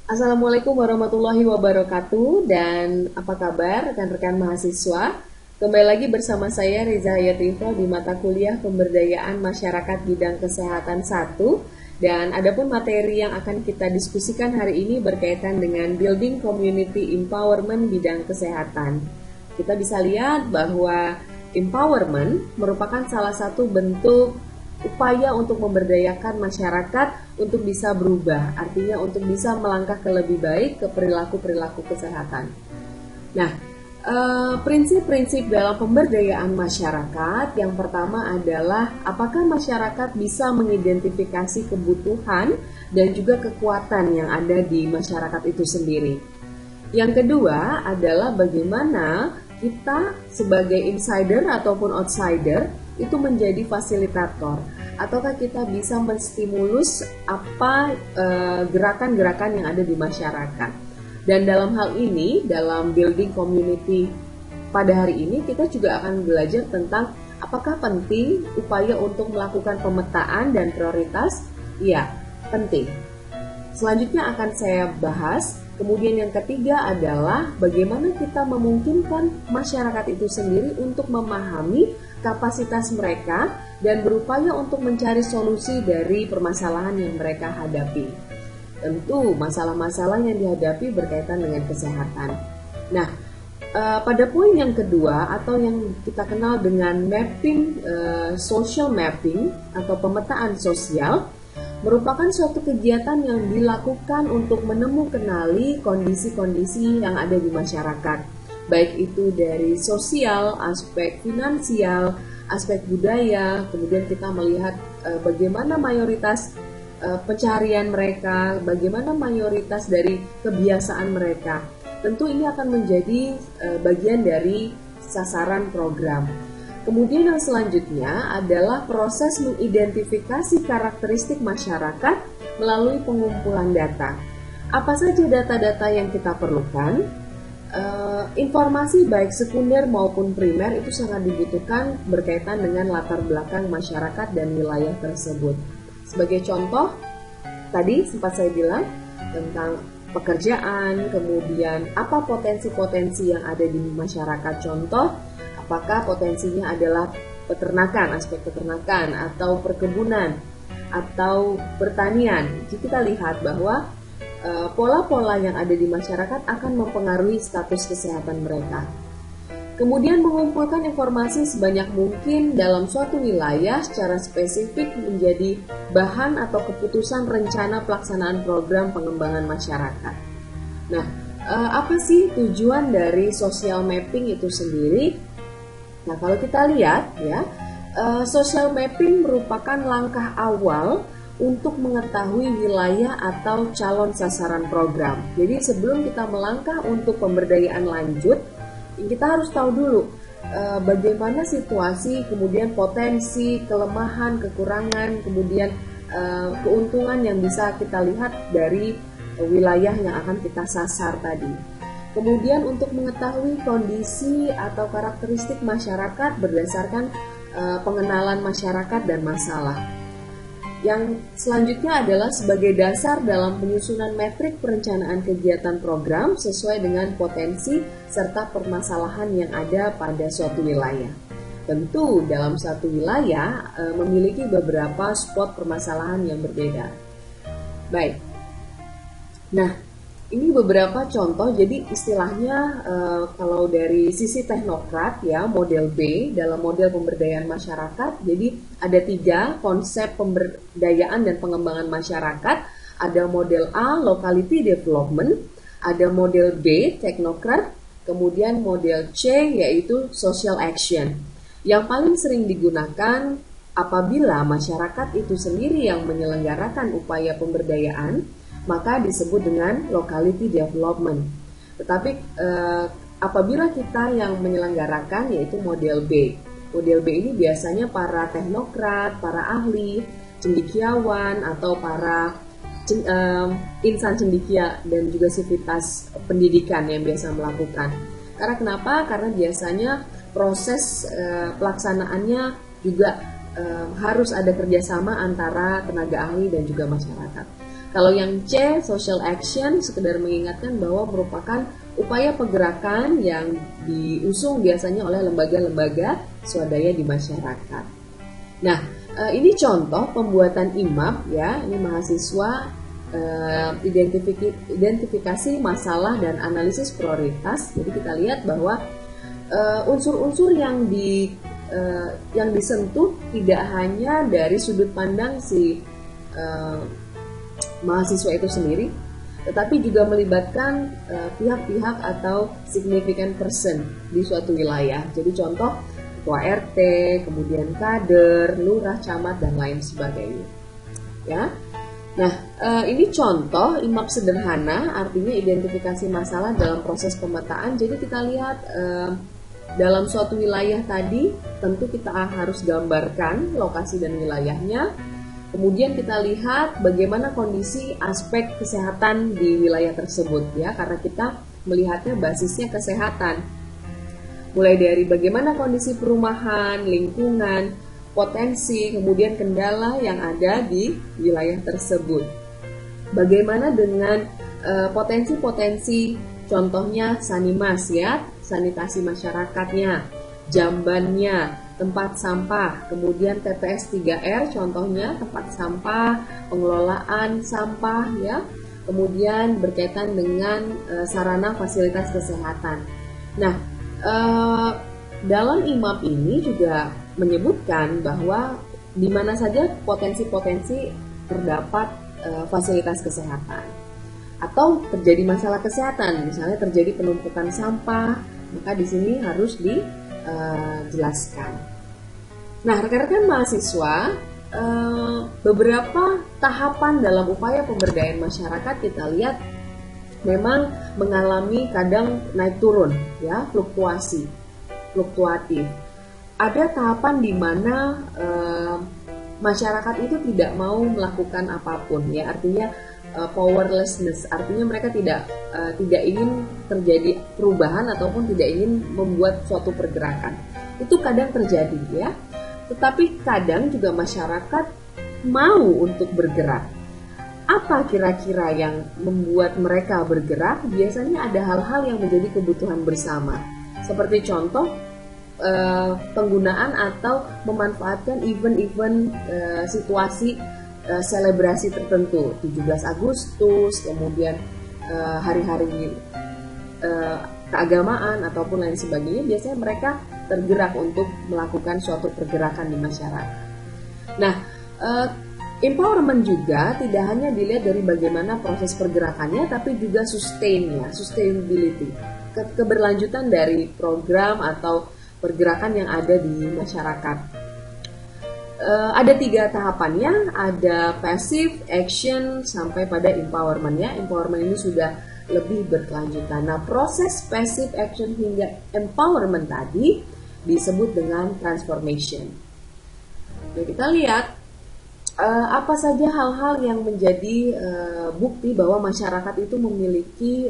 Assalamualaikum warahmatullahi wabarakatuh dan apa kabar rekan-rekan mahasiswa? Kembali lagi bersama saya Reza Hayatifah di mata kuliah Pemberdayaan Masyarakat Bidang Kesehatan 1 dan adapun materi yang akan kita diskusikan hari ini berkaitan dengan Building Community Empowerment Bidang Kesehatan. Kita bisa lihat bahwa empowerment merupakan salah satu bentuk upaya untuk memberdayakan masyarakat untuk bisa berubah, artinya untuk bisa melangkah ke lebih baik ke perilaku-perilaku kesehatan. Nah, prinsip-prinsip dalam pemberdayaan masyarakat yang pertama adalah apakah masyarakat bisa mengidentifikasi kebutuhan dan juga kekuatan yang ada di masyarakat itu sendiri. Yang kedua adalah bagaimana kita sebagai insider ataupun outsider itu menjadi fasilitator, ataukah kita bisa menstimulus apa gerakan-gerakan yang ada di masyarakat. Dan dalam hal ini, dalam building community pada hari ini, kita juga akan belajar tentang apakah penting upaya untuk melakukan pemetaan dan prioritas. Ya, penting. Selanjutnya akan saya bahas. Kemudian yang ketiga adalah bagaimana kita memungkinkan masyarakat itu sendiri untuk memahami kapasitas mereka dan berupaya untuk mencari solusi dari permasalahan yang mereka hadapi. Tentu masalah-masalah yang dihadapi berkaitan dengan kesehatan. Nah, pada poin yang kedua atau yang kita kenal dengan mapping, social mapping atau pemetaan sosial, merupakan suatu kegiatan yang dilakukan untuk menemukanali kondisi-kondisi yang ada di masyarakat, baik itu dari sosial, aspek finansial, aspek budaya, kemudian kita melihat bagaimana mayoritas pencaharian mereka, bagaimana mayoritas dari kebiasaan mereka. Tentu ini akan menjadi bagian dari sasaran program. Kemudian yang selanjutnya adalah proses mengidentifikasi karakteristik masyarakat melalui pengumpulan data. Apa saja data-data yang kita perlukan? Informasi baik sekunder maupun primer itu sangat dibutuhkan berkaitan dengan latar belakang masyarakat dan wilayah tersebut. Sebagai contoh, tadi sempat saya bilang tentang pekerjaan, kemudian apa potensi-potensi yang ada di masyarakat. Contoh, apakah potensinya adalah peternakan, aspek peternakan, atau perkebunan, atau pertanian. Jika kita lihat bahwa pola-pola yang ada di masyarakat akan mempengaruhi status kesehatan mereka. Kemudian mengumpulkan informasi sebanyak mungkin dalam suatu wilayah secara spesifik menjadi bahan atau keputusan rencana pelaksanaan program pengembangan masyarakat. Nah, apa sih tujuan dari social mapping itu sendiri? Nah, kalau kita lihat ya, social mapping merupakan langkah awal untuk mengetahui wilayah atau calon sasaran program. Jadi sebelum kita melangkah untuk pemberdayaan lanjut, kita harus tahu dulu bagaimana situasi, kemudian potensi, kelemahan, kekurangan, kemudian keuntungan yang bisa kita lihat dari wilayah yang akan kita sasar tadi. Kemudian untuk mengetahui kondisi atau karakteristik masyarakat berdasarkan pengenalan masyarakat dan masalah. Yang selanjutnya adalah sebagai dasar dalam penyusunan metrik perencanaan kegiatan program sesuai dengan potensi serta permasalahan yang ada pada suatu wilayah. Tentu dalam satu wilayah memiliki beberapa spot permasalahan yang berbeda. Baik. Nah, ini beberapa contoh, jadi istilahnya kalau dari sisi teknokrat ya, model B dalam model pemberdayaan masyarakat, jadi ada 3 konsep pemberdayaan dan pengembangan masyarakat. Ada model A, locality development, ada model B, teknokrat, kemudian model C yaitu social action. Yang paling sering digunakan apabila masyarakat itu sendiri yang menyelenggarakan upaya pemberdayaan, maka disebut dengan locality development. Tetapi apabila kita yang menyelenggarakan yaitu model B. Model B ini biasanya para teknokrat, para ahli, cendekiawan atau para insan cendekia dan juga sivitas pendidikan yang biasa melakukan. Karena kenapa? Karena biasanya proses pelaksanaannya juga harus ada kerjasama antara tenaga ahli dan juga masyarakat. Kalau yang C, social action, sekedar mengingatkan bahwa merupakan upaya pergerakan yang diusung biasanya oleh lembaga-lembaga swadaya di masyarakat. Nah, ini contoh pembuatan IMAP ya, ini mahasiswa identifikasi masalah dan analisis prioritas. Jadi kita lihat bahwa unsur-unsur yang disentuh tidak hanya dari sudut pandang si mahasiswa itu sendiri, tetapi juga melibatkan pihak-pihak atau significant person di suatu wilayah. Jadi contoh ketua RT, kemudian kader, lurah, camat, dan lain sebagainya. Ya, nah ini contoh IMAP sederhana, artinya identifikasi masalah dalam proses pemetaan. Jadi kita lihat dalam suatu wilayah tadi, tentu kita harus gambarkan lokasi dan wilayahnya. Kemudian kita lihat bagaimana kondisi aspek kesehatan di wilayah tersebut ya, karena kita melihatnya basisnya kesehatan. Mulai dari bagaimana kondisi perumahan, lingkungan, potensi, kemudian kendala yang ada di wilayah tersebut. Bagaimana dengan potensi-potensi, contohnya sanimas ya, sanitasi masyarakatnya, jambannya, tempat sampah, kemudian TPS 3R contohnya tempat sampah, pengelolaan sampah ya, kemudian berkaitan dengan sarana fasilitas kesehatan. Nah, dalam IMAP ini juga menyebutkan bahwa di mana saja potensi-potensi terdapat fasilitas kesehatan atau terjadi masalah kesehatan, misalnya terjadi penumpukan sampah, maka di sini harus dijelaskan. Nah, rekan-rekan mahasiswa, beberapa tahapan dalam upaya pemberdayaan masyarakat kita lihat memang mengalami kadang naik turun, ya, fluktuatif. Ada tahapan di mana masyarakat itu tidak mau melakukan apapun, ya, artinya powerlessness, artinya mereka tidak ingin terjadi perubahan ataupun tidak ingin membuat suatu pergerakan. Itu kadang terjadi ya. Tetapi kadang juga masyarakat mau untuk bergerak. Apa kira-kira yang membuat mereka bergerak? Biasanya ada hal-hal yang menjadi kebutuhan bersama. Seperti contoh penggunaan atau memanfaatkan event-event situasi selebrasi tertentu, 17 Agustus, kemudian hari-hari keagamaan ataupun lain sebagainya, biasanya mereka tergerak untuk melakukan suatu pergerakan di masyarakat. Nah, empowerment juga tidak hanya dilihat dari bagaimana proses pergerakannya, tapi juga sustainability, keberlanjutan dari program atau pergerakan yang ada di masyarakat. Ada 3 tahapannya, ada passive, action, sampai pada empowerment ya. Empowerment ini sudah lebih berkelanjutan. Nah, proses passive, action hingga empowerment tadi disebut dengan transformation. Nah, kita lihat apa saja hal-hal yang menjadi bukti bahwa masyarakat itu memiliki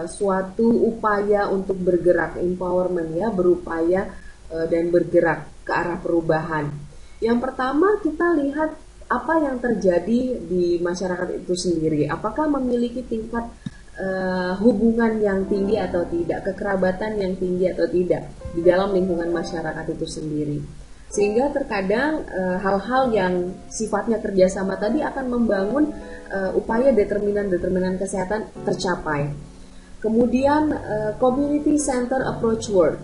suatu upaya untuk bergerak, empowerment ya, berupaya dan bergerak ke arah perubahan. Yang pertama kita lihat apa yang terjadi di masyarakat itu sendiri. Apakah memiliki tingkat hubungan yang tinggi atau tidak, kekerabatan yang tinggi atau tidak di dalam lingkungan masyarakat itu sendiri. Sehingga terkadang hal-hal yang sifatnya kerjasama tadi akan membangun upaya determinan kesehatan tercapai. Kemudian community center approach work,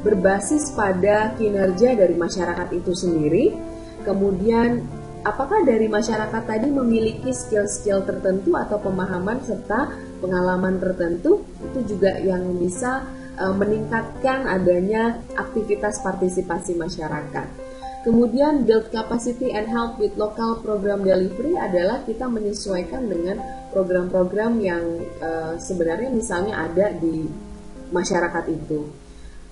berbasis pada kinerja dari masyarakat itu sendiri. Kemudian apakah dari masyarakat tadi memiliki skill-skill tertentu atau pemahaman serta pengalaman tertentu, itu juga yang bisa meningkatkan adanya aktivitas partisipasi masyarakat. Kemudian build capacity and help with local program delivery adalah kita menyesuaikan dengan program-program yang sebenarnya misalnya ada di masyarakat itu.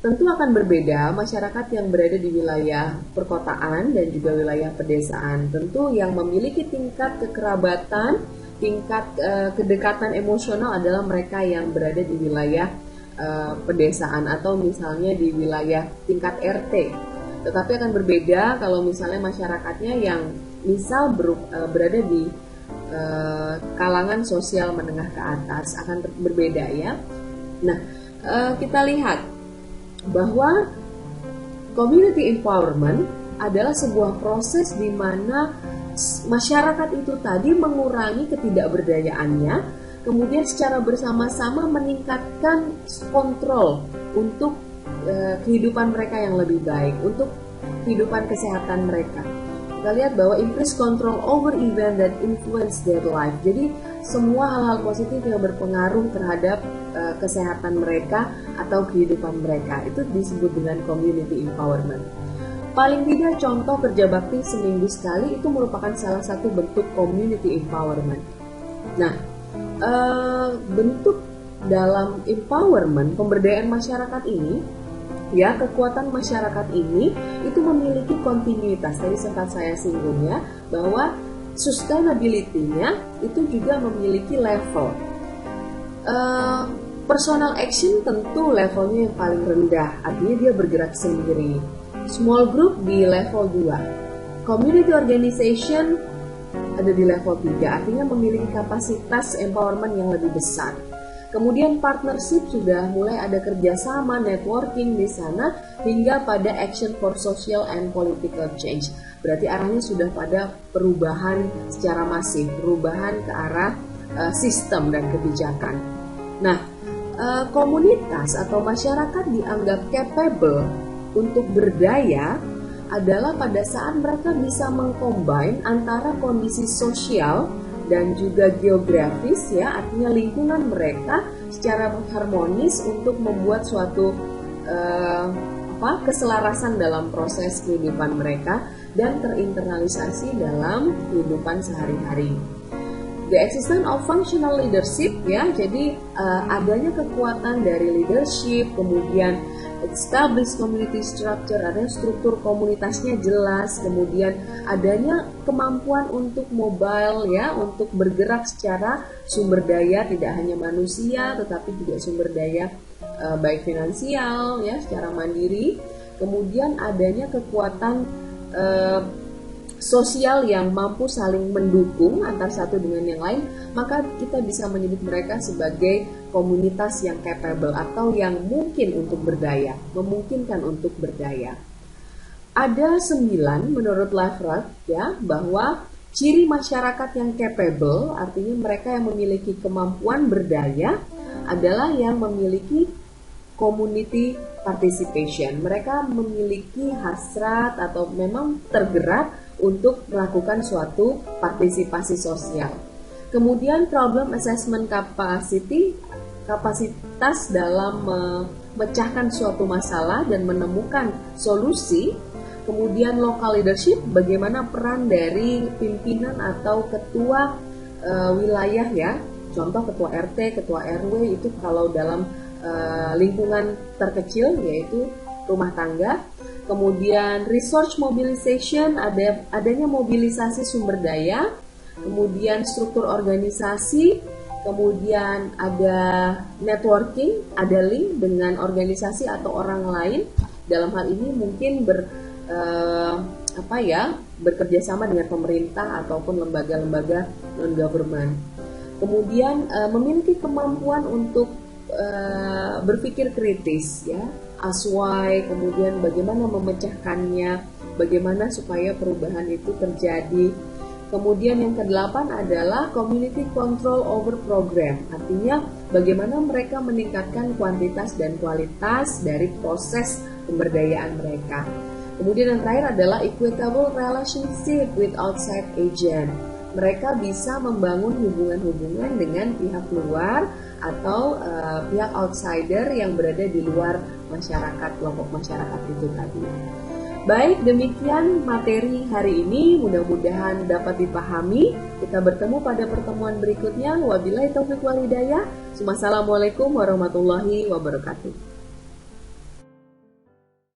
Tentu akan berbeda masyarakat yang berada di wilayah perkotaan dan juga wilayah pedesaan. Tentu yang memiliki tingkat kekerabatan, tingkat kedekatan emosional adalah mereka yang berada di wilayah pedesaan atau misalnya di wilayah tingkat RT. Tetapi akan berbeda kalau misalnya masyarakatnya yang misal berada di kalangan sosial menengah ke atas akan berbeda ya. Nah, kita lihat bahwa community empowerment adalah sebuah proses di mana masyarakat itu tadi mengurangi ketidakberdayaannya, kemudian secara bersama-sama meningkatkan kontrol untuk kehidupan mereka yang lebih baik, untuk kehidupan kesehatan mereka. Kita lihat bahwa increase control over event that influence their life. Jadi semua hal-hal positif yang berpengaruh terhadap kesehatan mereka atau kehidupan mereka itu disebut dengan community empowerment. Paling tidak contoh kerja bakti seminggu sekali itu merupakan salah satu bentuk community empowerment. Nah, bentuk dalam empowerment, pemberdayaan masyarakat ini, ya, kekuatan masyarakat ini itu memiliki kontinuitas. Tadi sempat saya singgung ya, bahwa sustainability-nya itu juga memiliki level. Personal action tentu levelnya yang paling rendah, artinya dia bergerak sendiri. Small group di level 2. Community organization ada di level 3, artinya memiliki kapasitas empowerment yang lebih besar. Kemudian partnership sudah mulai ada kerjasama, networking di sana, hingga pada action for social and political change. Berarti arahnya sudah pada perubahan secara masif, perubahan ke arah sistem dan kebijakan. Nah, komunitas atau masyarakat dianggap capable untuk berdaya adalah pada saat mereka bisa mengcombine antara kondisi sosial dan juga geografis, ya, artinya lingkungan mereka secara harmonis untuk membuat suatu keselarasan dalam proses kehidupan mereka dan terinternalisasi dalam kehidupan sehari-hari. The existence of functional leadership, ya, jadi adanya kekuatan dari leadership, kemudian established community structure, adanya struktur komunitasnya jelas, kemudian adanya kemampuan untuk mobile, ya, untuk bergerak secara sumber daya, tidak hanya manusia tetapi juga sumber daya baik finansial, ya, secara mandiri. Kemudian adanya kekuatan sosial yang mampu saling mendukung antar satu dengan yang lain, maka kita bisa menyebut mereka sebagai komunitas yang capable atau yang mungkin untuk berdaya, memungkinkan untuk berdaya. Ada 9 menurut Lafrath, ya, bahwa ciri masyarakat yang capable, artinya mereka yang memiliki kemampuan berdaya, adalah yang memiliki community participation. Mereka memiliki hasrat atau memang tergerak untuk melakukan suatu partisipasi sosial. Kemudian problem assessment capacity, kapasitas dalam memecahkan suatu masalah dan menemukan solusi. Kemudian local leadership, bagaimana peran dari pimpinan atau ketua wilayah, ya, contoh ketua RT, ketua RW itu kalau dalam lingkungan terkecil yaitu rumah tangga. Kemudian resource mobilization, adanya mobilisasi sumber daya, kemudian struktur organisasi, kemudian ada networking, ada link dengan organisasi atau orang lain. Dalam hal ini mungkin bekerja sama dengan pemerintah ataupun lembaga-lembaga non-government. Kemudian memiliki kemampuan untuk berpikir kritis, ya, aswai, kemudian bagaimana memecahkannya, bagaimana supaya perubahan itu terjadi. Kemudian yang ke-8 adalah community control over program, artinya bagaimana mereka meningkatkan kuantitas dan kualitas dari proses pemberdayaan mereka. Kemudian yang terakhir adalah equitable relationship with outside agent. Mereka bisa membangun hubungan-hubungan dengan pihak luar atau pihak outsider yang berada di luar masyarakat, kelompok masyarakat itu tadi. Baik, demikian materi hari ini, mudah-mudahan dapat dipahami. Kita bertemu pada pertemuan berikutnya. Wabillahi taufiq wal hidayah. Wassalamualaikum warahmatullahi wabarakatuh.